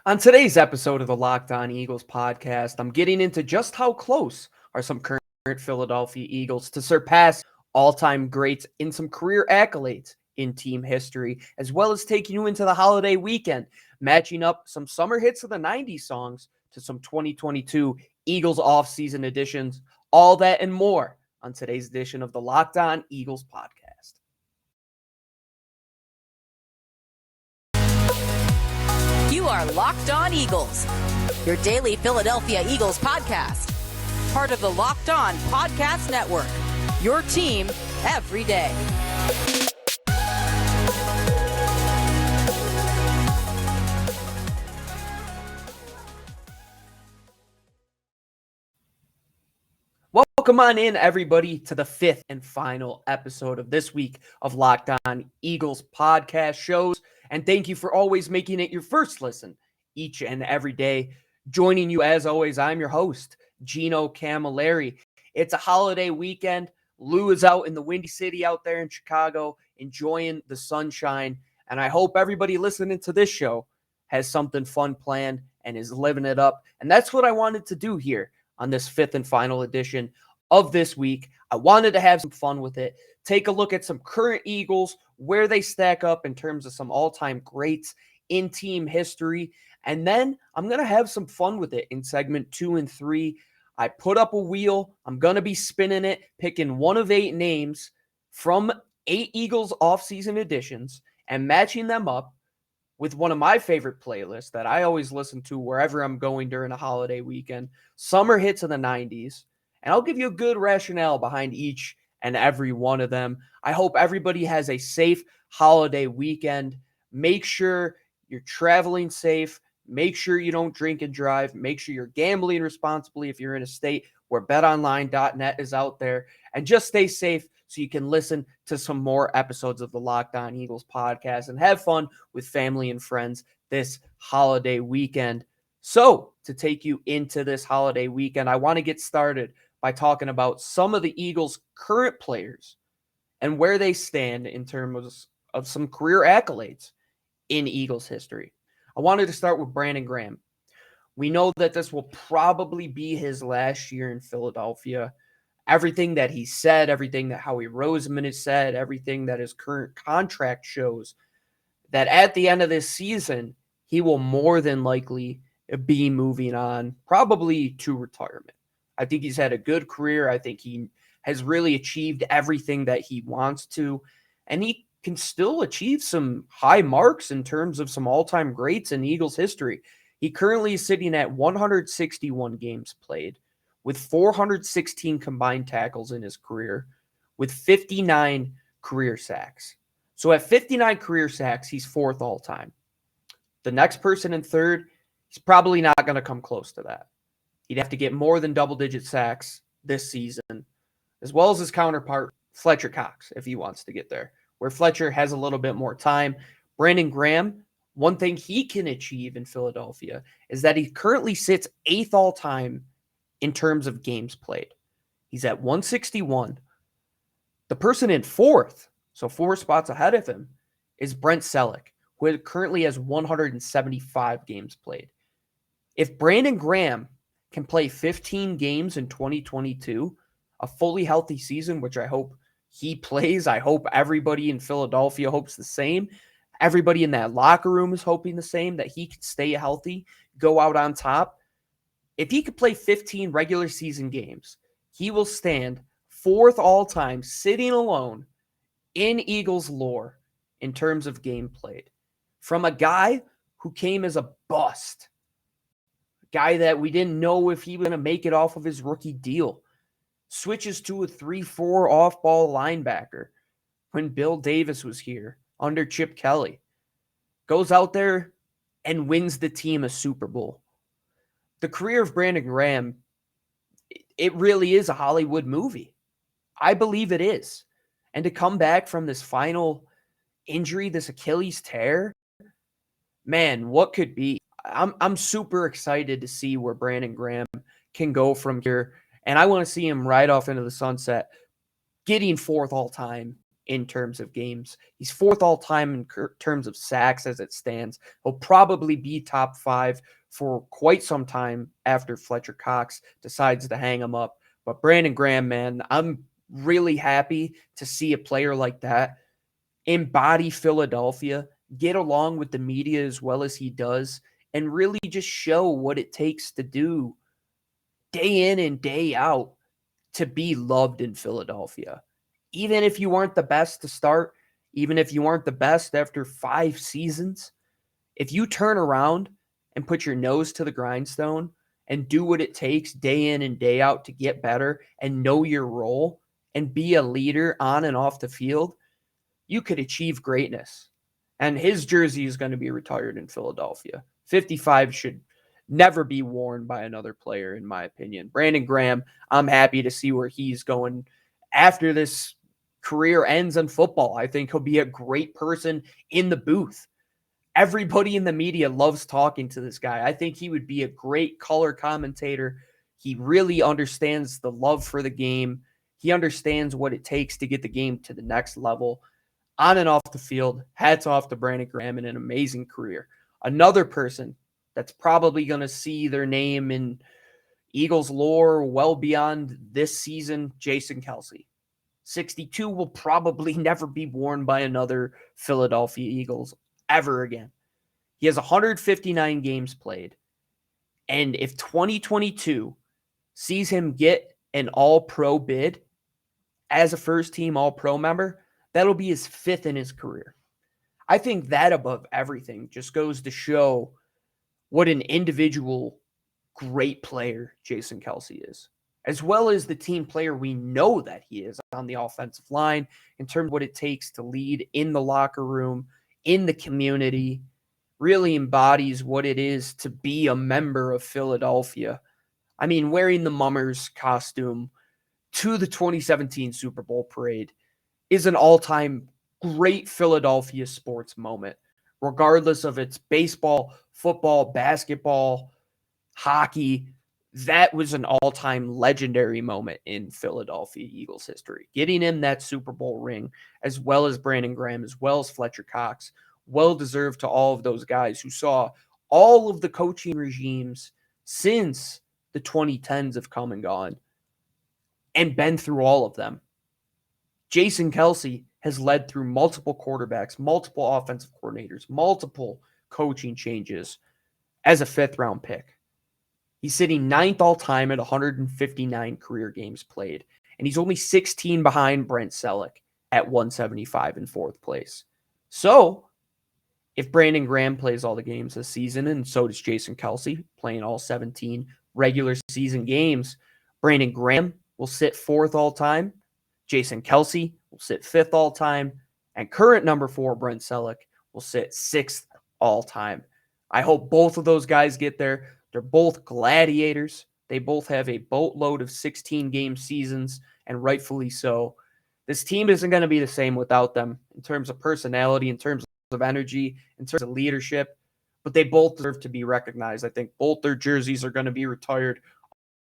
On today's episode of the Locked On Eagles podcast, I'm getting into just how close are some current Philadelphia Eagles to surpass all-time greats in some career accolades in team history, as well as taking you into the holiday weekend, matching up some summer hits of the 90s songs to some 2022 Eagles off-season editions, all that and more on today's edition of the Locked On Eagles podcast. You are Locked On Eagles, your daily Philadelphia Eagles podcast. Part of the Locked On Podcast Network, your team every day. Welcome on in, everybody, to the fifth and final episode of this week of Locked On Eagles podcast shows. And thank you for always making it your first listen each and every day. Joining you, as always, I'm your host, Gino Cammilleri. It's a holiday weekend. Lou is out in the Windy City out there in Chicago, enjoying the sunshine. And I hope everybody listening to this show has something fun planned and is living it up. And that's what I wanted to do here on this fifth and final edition of this week. I wanted to have some fun with it. Take a look at some current Eagles, where they stack up in terms of some all-time greats in team history. And then I'm going to have some fun with it in segment 2 and 3. I put up a wheel. I'm going to be spinning it, picking one of 8 names from 8 Eagles offseason editions and matching them up with one of my favorite playlists that I always listen to wherever I'm going during a holiday weekend, summer hits of the 90s. And I'll give you a good rationale behind each and every one of them. I hope everybody has a safe holiday weekend. Make sure you're traveling safe. Make sure you don't drink and drive. Make sure you're gambling responsibly if you're in a state where betonline.net is out there. And just stay safe so you can listen to some more episodes of the Locked On Eagles podcast and have fun with family and friends this holiday weekend. So, to take you into this holiday weekend, I want to get started by talking about some of the Eagles' current players and where they stand in terms of some career accolades in Eagles history. I wanted to start with Brandon Graham. We know that this will probably be his last year in Philadelphia. Everything that he said, everything that Howie Roseman has said, everything that his current contract shows, that at the end of this season, he will more than likely be moving on, probably to retirement. I think he's had a good career. I think he has really achieved everything that he wants to, and he can still achieve some high marks in terms of some all-time greats in Eagles history. He currently is sitting at 161 games played, with 416 combined tackles in his career, with 59 career sacks. So at 59 career sacks, he's 4th all-time. The next person in 3rd, he's probably not going to come close to that. He'd have to get more than double-digit sacks this season, as well as his counterpart, Fletcher Cox, if he wants to get there, where Fletcher has a little bit more time. Brandon Graham, one thing he can achieve in Philadelphia is that he currently sits 8th all-time in terms of games played. He's at 161. The person in 4th, so 4 spots ahead of him, is Brent Celek, who currently has 175 games played. If Brandon Graham can play 15 games in 2022, a fully healthy season, which I hope he plays. I hope everybody in Philadelphia hopes the same. Everybody in that locker room is hoping the same, that he can stay healthy, go out on top. If he could play 15 regular season games, he will stand 4th all-time, sitting alone in Eagles lore in terms of game played. From a guy who came as a bust, guy that we didn't know if he was going to make it off of his rookie deal, switches to a 3-4 off-ball linebacker when Bill Davis was here under Chip Kelly, goes out there and wins the team a Super Bowl. The career of Brandon Graham, it really is a Hollywood movie. I believe it is. And to come back from this final injury, this Achilles tear, man, what could be? I'm super excited to see where Brandon Graham can go from here. And I want to see him ride off into the sunset, getting 4th all time in terms of games. He's fourth all time in terms of sacks as it stands. He'll probably be top 5 for quite some time after Fletcher Cox decides to hang him up. But Brandon Graham, man, I'm really happy to see a player like that embody Philadelphia, get along with the media as well as he does, and really just show what it takes to do day in and day out to be loved in Philadelphia. Even if you weren't the best to start, even if you weren't the best after 5 seasons, if you turn around and put your nose to the grindstone and do what it takes day in and day out to get better and know your role and be a leader on and off the field, you could achieve greatness. And his jersey is going to be retired in Philadelphia. 55 should never be worn by another player, in my opinion. Brandon Graham, I'm happy to see where he's going after this career ends in football. I think he'll be a great person in the booth. Everybody in the media loves talking to this guy. I think he would be a great color commentator. He really understands the love for the game. He understands what it takes to get the game to the next level. On and off the field, hats off to Brandon Graham and an amazing career. Another person that's probably going to see their name in Eagles lore well beyond this season, Jason Kelce. 62 will probably never be worn by another Philadelphia Eagles ever again. He has 159 games played. And if 2022 sees him get an all-pro bid as a first-team all-pro member, that'll be his 5th in his career. I think that above everything just goes to show what an individual great player Jason Kelce is, as well as the team player we know that he is on the offensive line in terms of what it takes to lead in the locker room, in the community, really embodies what it is to be a member of Philadelphia. I mean, wearing the Mummers costume to the 2017 Super Bowl parade is an all-time great Philadelphia sports moment, regardless of its baseball, football, basketball, hockey. That was an all-time legendary moment in Philadelphia Eagles history. Getting in that Super Bowl ring, as well as Brandon Graham, as well as Fletcher Cox, well-deserved to all of those guys who saw all of the coaching regimes since the 2010s have come and gone and been through all of them. Jason Kelce has led through multiple quarterbacks, multiple offensive coordinators, multiple coaching changes as a 5th-round pick. He's sitting 9th all-time at 159 career games played, and he's only 16 behind Brent Celek at 175 in 4th place. So, if Brandon Graham plays all the games this season, and so does Jason Kelce, playing all 17 regular season games, Brandon Graham will sit 4th all-time, Jason Kelce will sit 5th all-time, and current number 4, Brent Celek, will sit 6th all-time. I hope both of those guys get there. They're both gladiators. They both have a boatload of 16-game seasons, and rightfully so. This team isn't going to be the same without them in terms of personality, in terms of energy, in terms of leadership, but they both deserve to be recognized. I think both their jerseys are going to be retired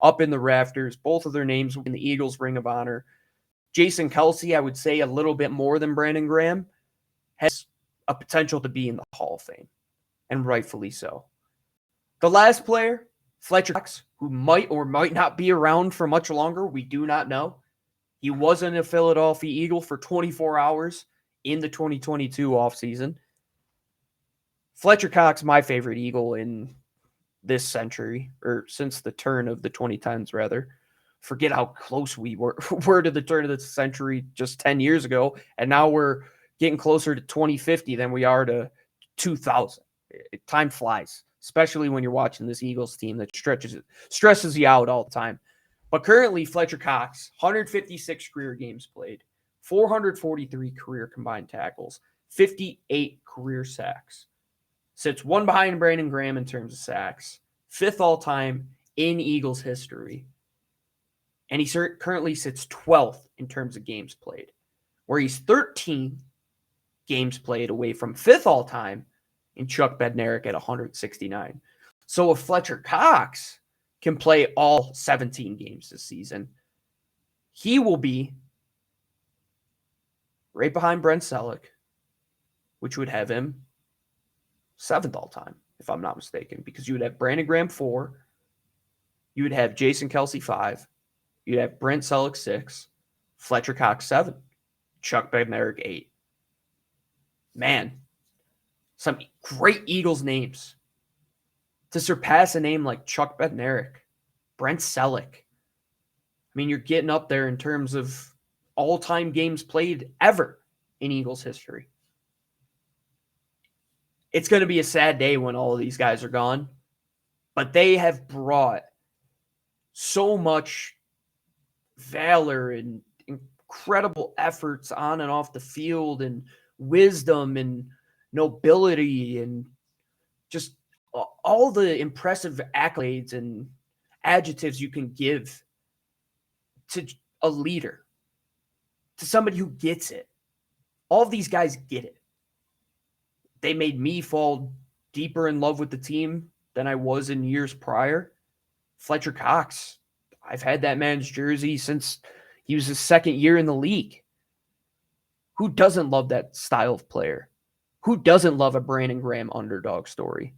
up in the rafters. Both of their names in the Eagles Ring of Honor. Jason Kelce, I would say a little bit more than Brandon Graham, has a potential to be in the Hall of Fame, and rightfully so. The last player, Fletcher Cox, who might or might not be around for much longer, we do not know. He wasn't a Philadelphia Eagle for 24 hours in the 2022 offseason. Fletcher Cox, my favorite Eagle in this century, or since the turn of the 2010s, rather. Forget how close we were to the turn of the century just 10 years ago, and now we're getting closer to 2050 than we are to 2000. Time flies, especially when you're watching this Eagles team that stresses you out all the time. But currently, Fletcher Cox, 156 career games played, 443 career combined tackles, 58 career sacks. Sits 1 behind Brandon Graham in terms of sacks, 5th all-time in Eagles history. And he currently sits 12th in terms of games played, where he's 13 games played away from 5th all-time in Chuck Bednarik at 169. So if Fletcher Cox can play all 17 games this season, he will be right behind Brent Celek, which would have him 7th all time, if I'm not mistaken, because you would have Brandon Graham 4, you would have Jason Kelce 5, you'd have Brent Celek 6, Fletcher Cox 7, Chuck Bednarik 8. Man, some great Eagles names. To surpass a name like Chuck Bednarik, Brent Celek. I mean, you're getting up there in terms of all-time games played ever in Eagles history. It's going to be a sad day when all of these guys are gone, but they have brought so much valor and incredible efforts on and off the field and wisdom and nobility and just all the impressive accolades and adjectives you can give to a leader, to somebody who gets it. All of these guys get it. They made me fall deeper in love with the team than I was in years prior. Fletcher Cox, I've had that man's jersey since he was his second year in the league. Who doesn't love that style of player? Who doesn't love a Brandon Graham underdog story?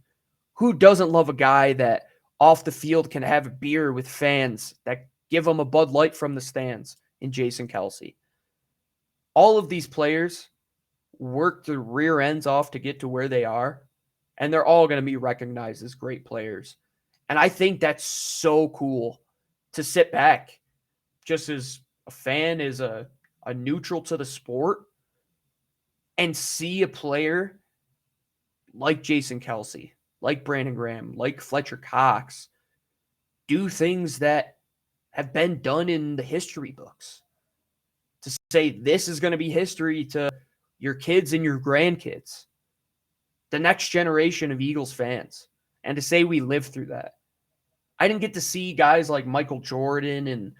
Who doesn't love a guy that off the field can have a beer with fans that give him a Bud Light from the stands in Jason Kelce? All of these players worked their rear ends off to get to where they are, and they're all going to be recognized as great players. And I think that's so cool to sit back just as a fan, as a neutral to the sport, and see a player like Jason Kelce, like Brandon Graham, like Fletcher Cox, do things that have been done in the history books. To say this is going to be history to your kids and your grandkids, the next generation of Eagles fans, and to say we lived through that. I didn't get to see guys like Michael Jordan and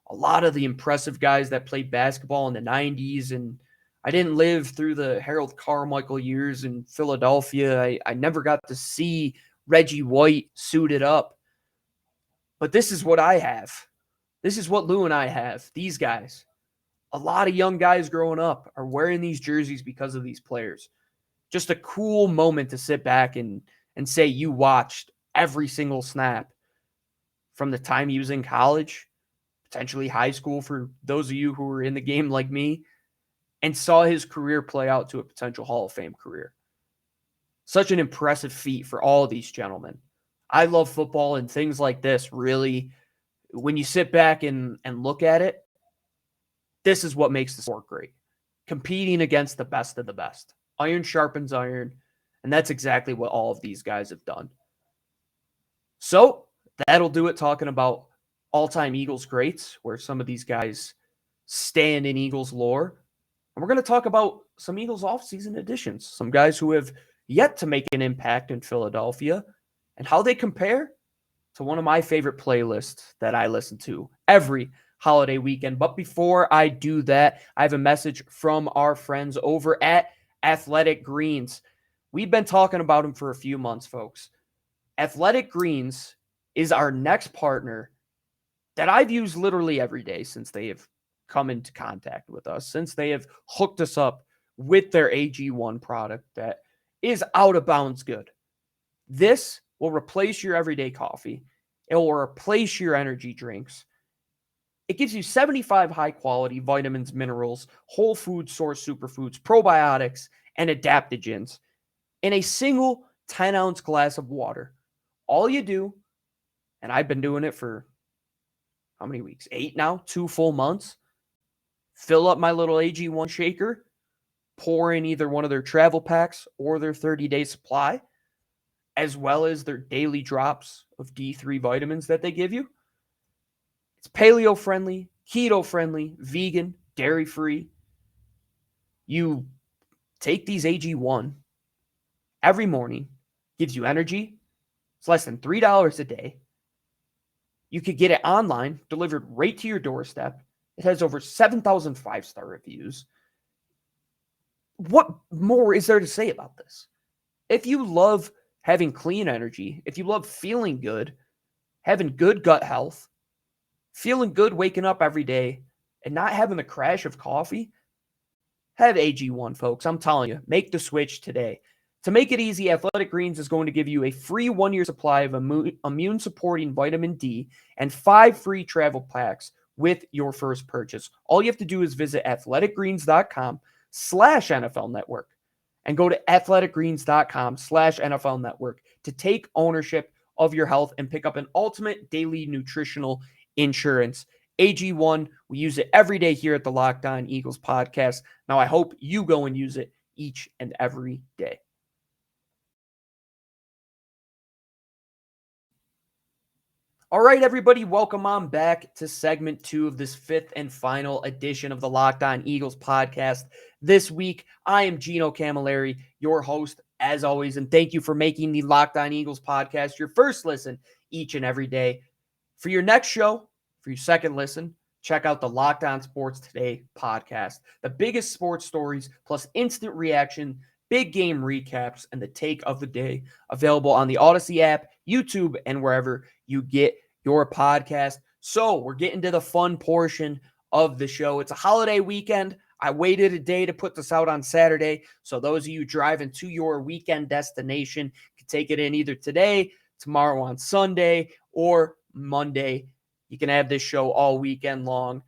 a lot of the impressive guys that played basketball in the 90s, and I didn't live through the Harold Carmichael years in Philadelphia. I never got to see Reggie White suited up. But this is what I have. This is what Lou and I have. These guys. A lot of young guys growing up are wearing these jerseys because of these players. Just a cool moment to sit back and say you watched every single snap from the time he was in college, potentially high school for those of you who were in the game like me, and saw his career play out to a potential Hall of Fame career. Such an impressive feat for all of these gentlemen. I love football, and things like this really, when you sit back and look at it, this is what makes the sport great. Competing against the best of the best. Iron sharpens iron, and that's exactly what all of these guys have done. So that'll do it talking about all-time Eagles greats, where some of these guys stand in Eagles lore. And we're going to talk about some Eagles offseason additions, some guys who have yet to make an impact in Philadelphia, and how they compare to one of my favorite playlists that I listen to every holiday weekend. But before I do that, I have a message from our friends over at Athletic Greens. We've been talking about them for a few months, folks. Athletic Greens is our next partner that I've used literally every day since they have come into contact with us, since they have hooked us up with their AG1 product that is out of bounds good. This will replace your everyday coffee. It will replace your energy drinks. It gives you 75 high-quality vitamins, minerals, whole food source superfoods, probiotics, and adaptogens in a single 10-ounce glass of water. All you do, and I've been doing it for how many weeks? 8 now? 2 full months. Fill up my little AG1 shaker, pour in either one of their travel packs or their 30-day supply, as well as their daily drops of D3 vitamins that they give you. It's paleo-friendly, keto-friendly, vegan, dairy-free. You take these AG1 every morning, gives you energy. It's less than $3 a day. You could get it online, delivered right to your doorstep. It has over 7,000 5-star reviews. What more is there to say about this? If you love having clean energy, if you love feeling good, having good gut health, feeling good waking up every day, and not having the crash of coffee, Have AG1, folks. I'm telling you, make the switch today. To make it easy, Athletic Greens is going to give you a free 1-year supply of immune-supporting vitamin D and 5 free travel packs with your first purchase. All you have to do is visit athleticgreens.com/NFL Network and go to athleticgreens.com/NFL Network to take ownership of your health and pick up an ultimate daily nutritional insurance. AG1, we use it every day here at the Locked On Eagles podcast. Now, I hope you go and use it each and every day. All right, everybody, welcome on back to segment 2 of this 5th and final edition of the Locked On Eagles podcast. This week, I am Gino Cammilleri, your host, as always, and thank you for making the Locked On Eagles podcast your first listen each and every day. For your next show, for your second listen, check out the Locked On Sports Today podcast. The biggest sports stories plus instant reaction, big game recaps, and the take of the day, available on the Odyssey app, YouTube, and wherever you get your podcast. So we're getting to the fun portion of the show. It's a holiday weekend. I waited a day to put this out on Saturday, so those of you driving to your weekend destination can take it in either today, tomorrow on Sunday, or Monday. You can have this show all weekend long.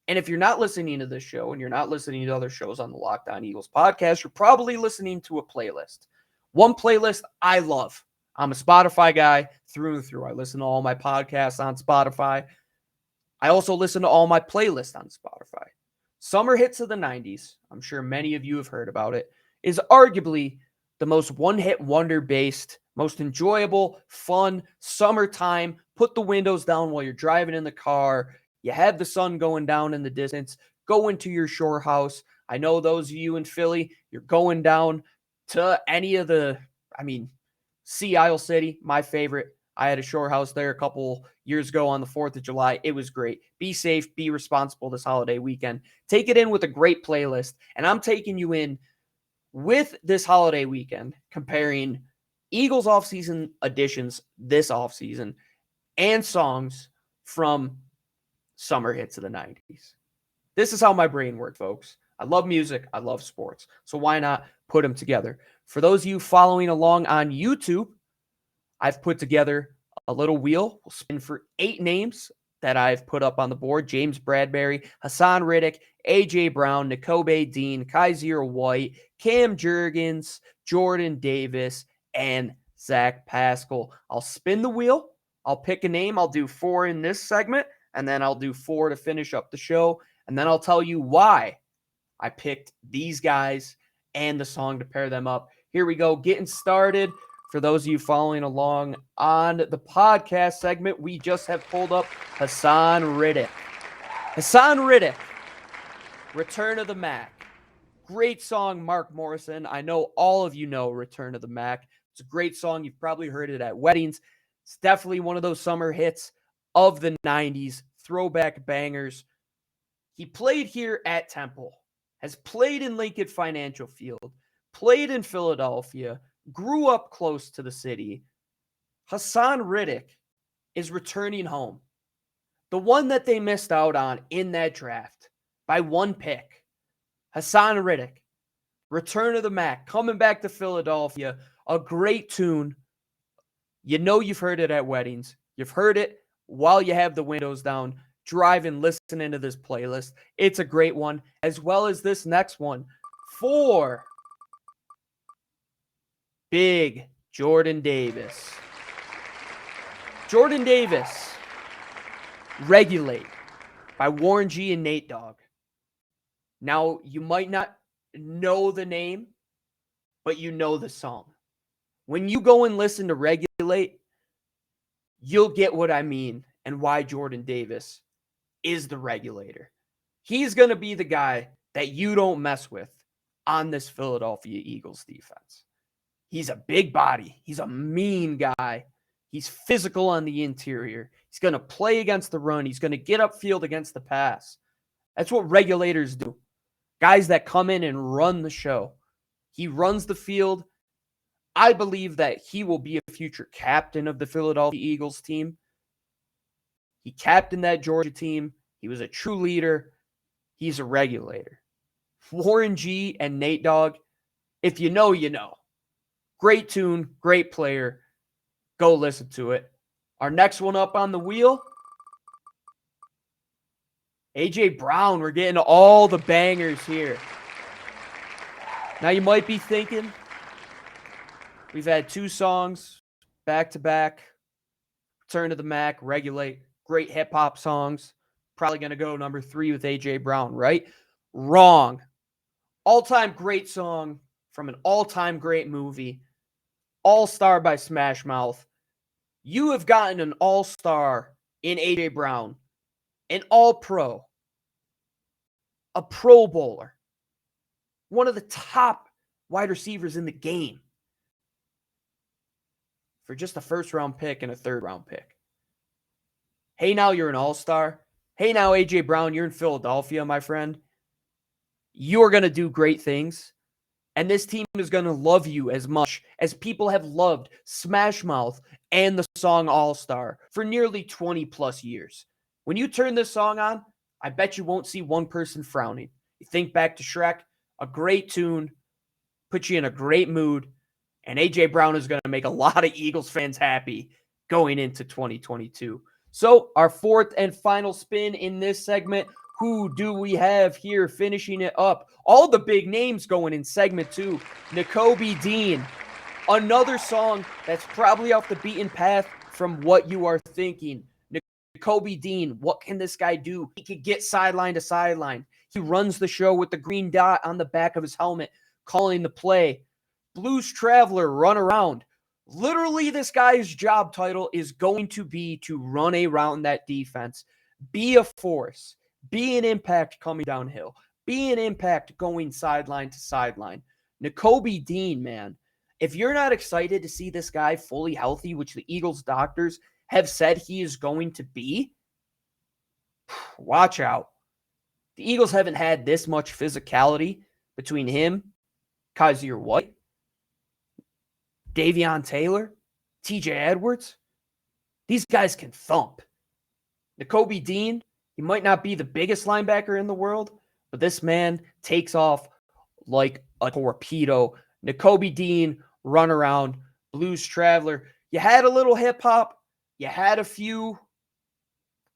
And if you're not listening to this show and you're not listening to other shows on the Locked On Eagles podcast, you're probably listening to a playlist. One playlist I love. I'm a Spotify guy through and through. I listen to all my podcasts on Spotify. I also listen to all my playlists on Spotify. Summer Hits of the 90s, I'm sure many of you have heard about it, is arguably the most one-hit wonder-based, most enjoyable, fun, summertime, put the windows down while you're driving in the car, you have the sun going down in the distance, go into your shore house. I know those of you in Philly, you're going down to any of the, Sea Isle City, my favorite. I had a shore house there a couple years ago on the 4th of July. It was great. Be safe, be responsible this holiday weekend. Take it in with a great playlist. And I'm taking you in with this holiday weekend, comparing Eagles offseason editions this offseason and songs from summer hits of the 90s. This is how my brain works, folks. I love music. I love sports. So why not put them together? For those of you following along on YouTube, I've put together a little wheel. We'll spin for 8 names that I've put up on the board. James Bradbury, Hassan Riddick, A.J. Brown, Nakobe Dean, Kaiser White, Cam Jurgens, Jordan Davis, and Zach Pascal. I'll spin the wheel. I'll pick a name. I'll do 4 in this segment, and then I'll do 4 to finish up the show. And then I'll tell you why I picked these guys and the song to pair them up. Here we go, getting started. For those of you following along on the podcast segment, we just have pulled up Hassan Riddick. Hassan Riddick, Return of the Mac. Great song, Mark Morrison. I know all of you know Return of the Mac. It's a great song. You've probably heard it at weddings. It's definitely one of those summer hits of the 90s, throwback bangers. He played here at Temple, has played in Lincoln Financial Field, played in Philadelphia, grew up close to the city. Hassan Riddick is returning home. The one that they missed out on in that draft by 1 pick. Hassan Riddick, Return of the Mac, coming back to Philadelphia. A great tune. You know you've heard it at weddings. You've heard it while you have the windows down, driving, listening to this playlist. It's a great one, as well as this next one. 4, Big Jordan Davis. Jordan Davis, Regulate by Warren G and Nate Dogg. Now, you might not know the name, but you know the song. When you go and listen to Regulate, you'll get what I mean and why Jordan Davis is the regulator. He's going to be the guy that you don't mess with on this Philadelphia Eagles defense. He's a big body. He's a mean guy. He's physical on the interior. He's going to play against the run. He's going to get upfield against the pass. That's what regulators do. Guys that come in and run the show. He runs the field. I believe that he will be a future captain of the Philadelphia Eagles team. He captained that Georgia team. He was a true leader. He's a regulator. Warren G and Nate Dogg, if you know, you know. Great tune, great player. Go listen to it. Our next one up on the wheel, A.J. Brown. We're getting all the bangers here. Now you might be thinking, we've had 2 songs back-to-back. Turn to the Mac, Regulate, great hip-hop songs. Probably going to go number 3 with A.J. Brown, right? Wrong. All-time great song from an all-time great movie. All-Star by Smash Mouth. You have gotten an all-star in A.J. Brown, an all-pro, a Pro Bowler, one of the top wide receivers in the game for just a first-round pick and a third-round pick. Hey, now you're an all-star. Hey, now A.J. Brown, you're in Philadelphia, my friend. You're going to do great things. And this team is going to love you as much as people have loved Smash Mouth and the song All-Star for nearly 20 plus years. When you turn this song on, I bet you won't see one person frowning. You think back to Shrek, a great tune, put you in a great mood, and A.J. Brown is going to make a lot of Eagles fans happy going into 2022. So our fourth and final spin in this segment. Who do we have here finishing it up? All the big names going in segment 2. Nakobe Dean. Another song that's probably off the beaten path from what you are thinking. Nakobe Dean, what can this guy do? He could get sideline to sideline. He runs the show with the green dot on the back of his helmet, calling the play. Blues Traveler, run around. Literally, this guy's job title is going to be to run around that defense. Be a force. Be an impact coming downhill. Be an impact going sideline to sideline. Nakobe Dean, man. If you're not excited to see this guy fully healthy, which the Eagles doctors have said he is going to be, watch out. The Eagles haven't had this much physicality between him, Kaiser White, Davion Taylor, TJ Edwards. These guys can thump. Nakobe Dean, he might not be the biggest linebacker in the world, but this man takes off like a torpedo. Nakobe Dean, run around, Blues Traveler. You had a little hip-hop. You had a few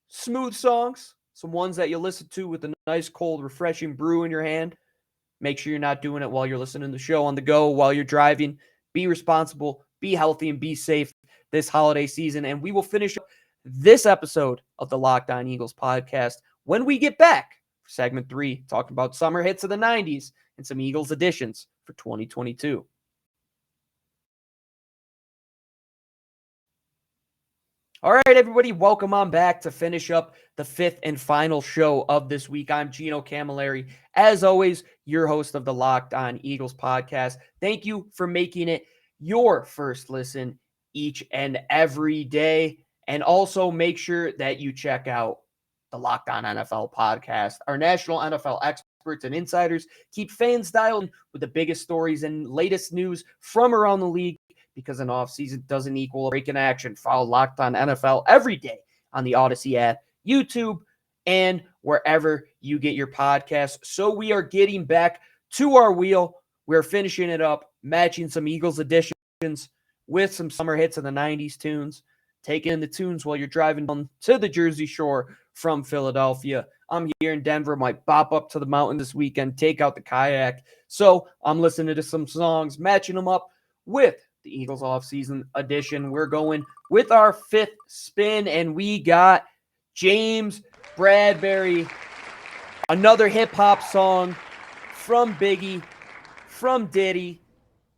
smooth songs, some ones that you listen to with a nice, cold, refreshing brew in your hand. Make sure you're not doing it while you're listening to the show on the go, while you're driving. Be responsible, be healthy, and be safe this holiday season. And we will finish up this episode of the Locked On Eagles podcast when we get back for segment 3, talking about summer hits of the 90s and some Eagles additions for 2022. All right, everybody, welcome on back to finish up the 5th and final show of this week. I'm Gino Cammilleri, as always, your host of the Locked On Eagles podcast. Thank you for making it your first listen each and every day. And also make sure that you check out the Locked On NFL podcast. Our national NFL experts and insiders keep fans dialed in with the biggest stories and latest news from around the league, because an offseason doesn't equal a break in action. Follow Locked On NFL every day on the Odyssey app, YouTube, and wherever you get your podcasts. So we are getting back to our wheel. We're finishing it up, matching some Eagles additions with some summer hits of the 90s tunes. Taking in the tunes while you're driving down to the Jersey Shore from Philadelphia. I'm here in Denver, might bop up to the mountain this weekend, take out the kayak. So I'm listening to some songs, matching them up with the Eagles offseason edition. We're going with our 5th spin, and we got James Bradberry, another hip-hop song from Biggie, from Diddy,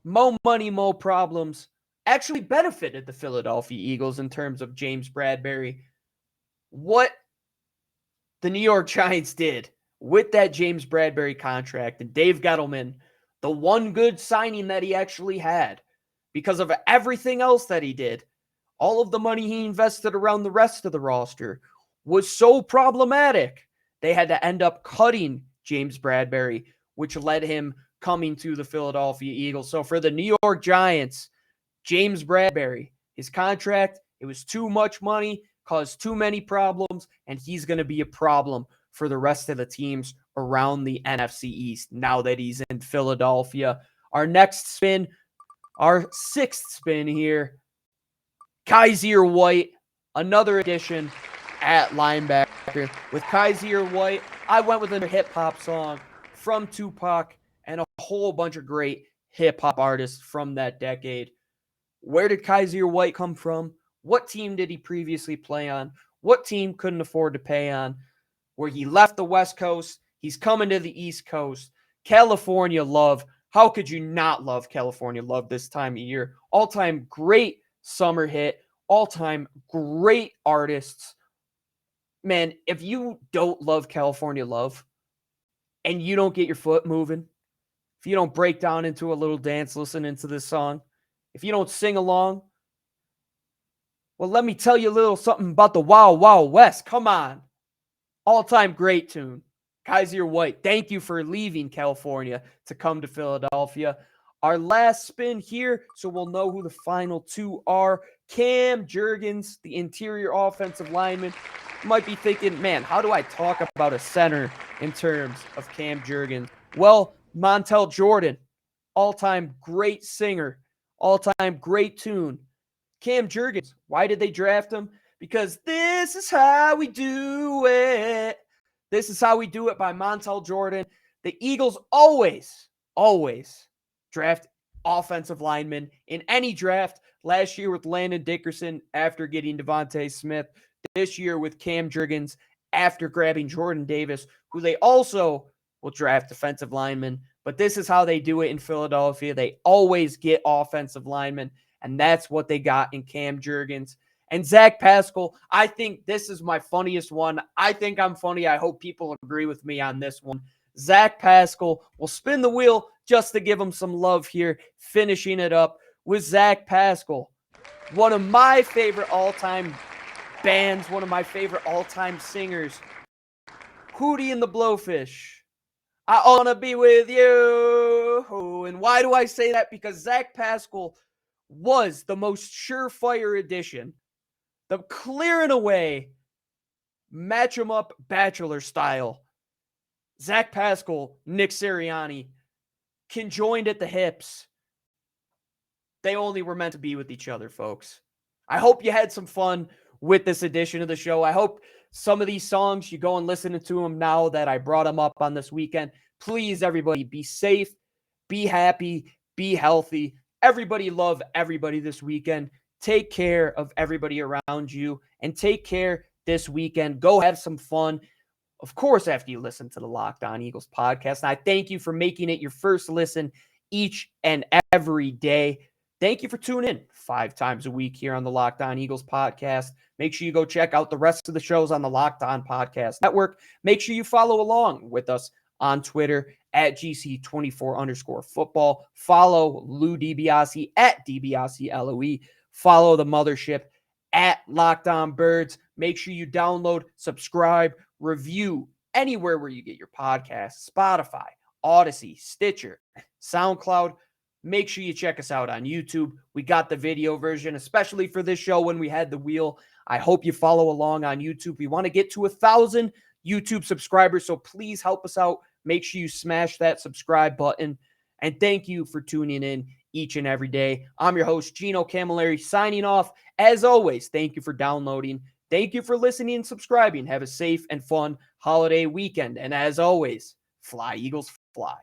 Mo Money, Mo Problems. Actually benefited the Philadelphia Eagles in terms of James Bradberry. What the New York Giants did with that James Bradberry contract and Dave Gettleman, the one good signing that he actually had, because of everything else that he did, all of the money he invested around the rest of the roster was so problematic. They had to end up cutting James Bradberry, which led him coming to the Philadelphia Eagles. So for the New York Giants, James Bradberry, his contract, it was too much money, caused too many problems, and he's going to be a problem for the rest of the teams around the NFC East now that he's in Philadelphia. Our next spin, our sixth spin here, Kaiser White, another addition at linebacker. With Kaiser White, I went with a hip-hop song from Tupac and a whole bunch of great hip-hop artists from that decade. Where did Kaiser White come from? What team did he previously play on? What team couldn't afford to pay on? Where he left the West Coast, he's coming to the East Coast. California Love. How could you not love California Love this time of year? All-time great summer hit. All-time great artists. Man, if you don't love California Love and you don't get your foot moving, if you don't break down into a little dance listening to this song, if you don't sing along, well, let me tell you a little something about the Wild Wild West. Come on. All-time great tune. Kaiser White, thank you for leaving California to come to Philadelphia. Our last spin here, so we'll know who the final two are. Cam Jurgens, the interior offensive lineman. You might be thinking, man, how do I talk about a center in terms of Cam Jurgens? Well, Montel Jordan, all-time great singer, all-time great tune. Cam Jurgens, why did they draft him? Because this is how we do it. This is how we do it by Montel Jordan. The Eagles always draft offensive linemen in any draft. Last year with Landon Dickerson after getting Devontae Smith. This year with Cam Jurgens after grabbing Jordan Davis, who they also will draft defensive linemen. But this is how they do it in Philadelphia. They always get offensive linemen, and that's what they got in Cam Jurgens. And Zach Pascal, I think this is my funniest one. I think I'm funny. I hope people agree with me on this one. Zach Pascal will spin the wheel just to give him some love here, finishing it up with Zach Pascal. One of my favorite all-time bands, one of my favorite all-time singers, Hootie and the Blowfish. I want to be with you. And why do I say that? Because Zach Pascal was the most surefire addition. The clear and away, match 'em up bachelor style. Zach Pascal, Nick Sirianni, conjoined at the hips. They only were meant to be with each other, folks. I hope you had some fun with this edition of the show. I hope some of these songs, you go and listen to them now that I brought them up on this weekend. Please, everybody, be safe, be happy, be healthy. Everybody love everybody this weekend. Take care of everybody around you and take care this weekend. Go have some fun. Of course, after you listen to the Locked On Eagles podcast. And I thank you for making it your first listen each and every day. Thank you for tuning in 5 times a week here on the Locked On Eagles podcast. Make sure you go check out the rest of the shows on the Locked On Podcast Network. Make sure you follow along with us on Twitter at GC24_football. Follow Lou DiBiase at DiBiaseLOE. Follow the mothership at Locked On Birds. Make sure you download, subscribe, review anywhere where you get your podcasts. Spotify, Odyssey, Stitcher, SoundCloud. Make sure you check us out on YouTube. We got the video version, especially for this show when we had the wheel. I hope you follow along on YouTube. We want to get to 1,000 YouTube subscribers, so please help us out. Make sure you smash that subscribe button. And thank you for tuning in each and every day. I'm your host, Gino Cammilleri, signing off. As always, thank you for downloading. Thank you for listening and subscribing. Have a safe and fun holiday weekend. And as always, fly, Eagles, fly.